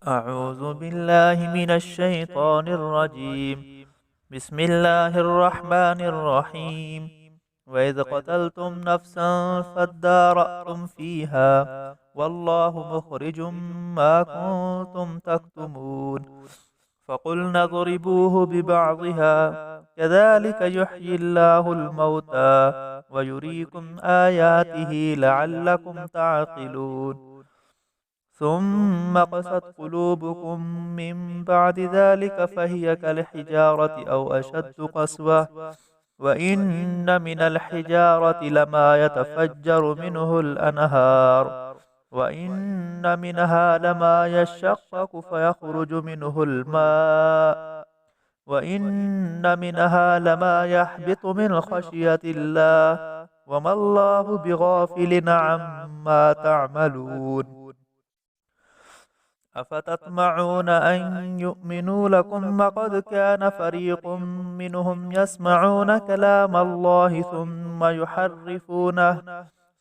أعوذ بالله من الشيطان الرجيم. بسم الله الرحمن الرحيم. وإذ قتلتم نفسا فادارأتم فيها والله مخرج ما كنتم تكتمون فقلنا اضربوه ببعضها كذلك يحيي الله الموتى ويريكم آياته لعلكم تعقلون ثم قست قلوبكم من بعد ذلك فهي كالحجارة أو أشد قسوة وإن من الحجارة لما يتفجر منه الأنهار وإن منها لما يشقق فيخرج منه الماء وإن منها لما يحبط من خشية الله وما الله بغافل عما تعملون أفتطمعون أن يؤمنوا لكم وقد كان فريق منهم يسمعون كلام الله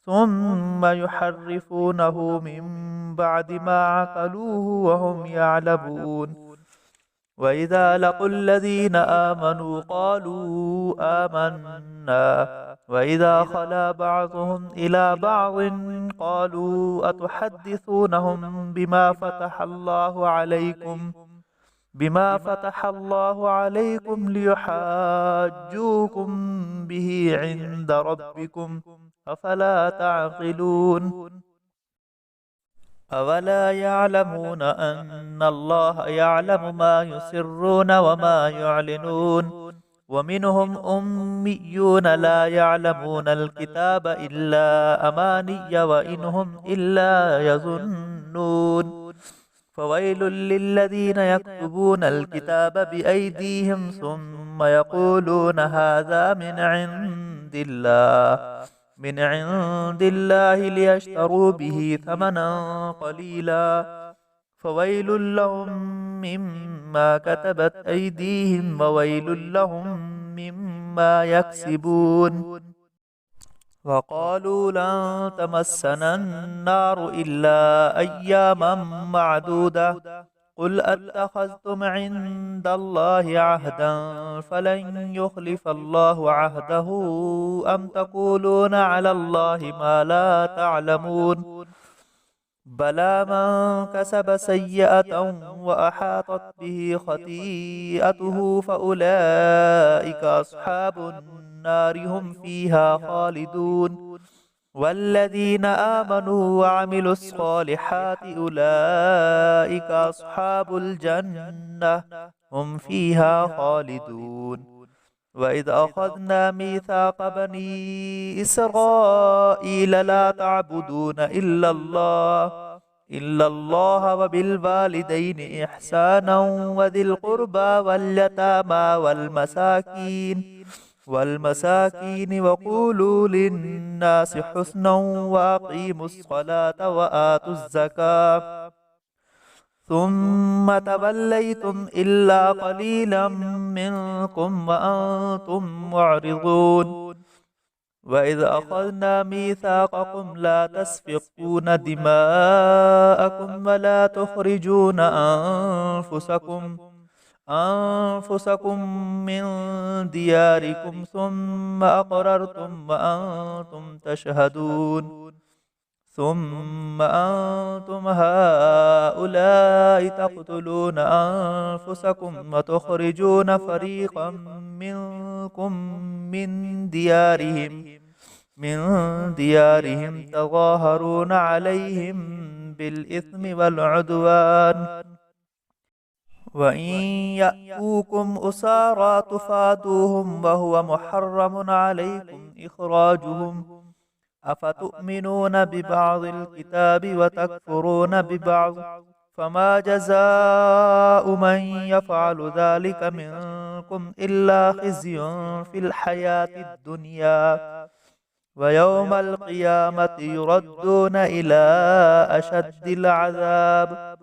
ثم يحرفونه من بعد ما عقلوه وهم يعلمون وإذا لقوا الذين آمنوا قالوا آمنا وإذا خلا بعضهم إلى بعض قالوا أتحدثونهم بما فتح الله عليكم ليحاجوكم به عند ربكم أفلا تعقلون أولا يعلمون أن الله يعلم ما يسرون وما يعلنون ومنهم أميون لا يعلمون الكتاب إلا أماني وإنهم إلا يظنون فويل للذين يكتبون الكتاب بأيديهم ثم يقولون هذا من عند الله ليشتروا به ثمنا قليلا فويل لهم مما كتبت أيديهم وويل لهم مما يكسبون وقالوا لن تمسنا النار إلا أياما معدودة قل أتخذتم عند الله عهدا فلن يخلف الله عهده أم تقولون على الله ما لا تعلمون بلى من كسب سيئة وأحاطت به خطيئته فأولئك أصحاب النار هم فيها خالدون والذين آمنوا وعملوا الصالحات أولئك أصحاب الجنة هم فيها خالدون وإذ أخذنا ميثاق بني إسرائيل لا تعبدون إلا الله وبالوالدين إحسانا وذي القربى واليتامى والمساكين وقولوا للناس حسنا وأقيموا الصلاة وآتوا الزكاة ثم توليتم إلا قليلا منكم وأنتم معرضون وإذ أخذنا ميثاقكم لا تسفكون دماءكم ولا تخرجون أنفسكم من دياركم ثم أقررتم وأنتم تشهدون ثم أنتم هؤلاء تقتلون أنفسكم وتخرجون فريقا منكم من ديارهم تظاهرون عليهم بالإثم والعدوان وإن يأتوكم أسارى تفادوهم وهو محرم عليكم إخراجهم أفتؤمنون ببعض الكتاب وتكفرون ببعض فما جزاء من يفعل ذلك منكم إلا خزي في الحياة الدنيا ويوم القيامة يردون إلى أشد العذاب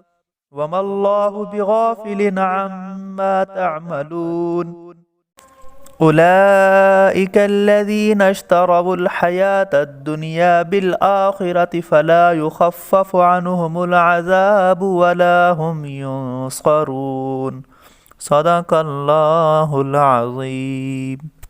وما الله بغافل عما تعملون أولئك الذين اشتروا الحياة الدنيا بالآخرة فلا يخفف عنهم العذاب ولا هم ينصرون. صدق الله العظيم.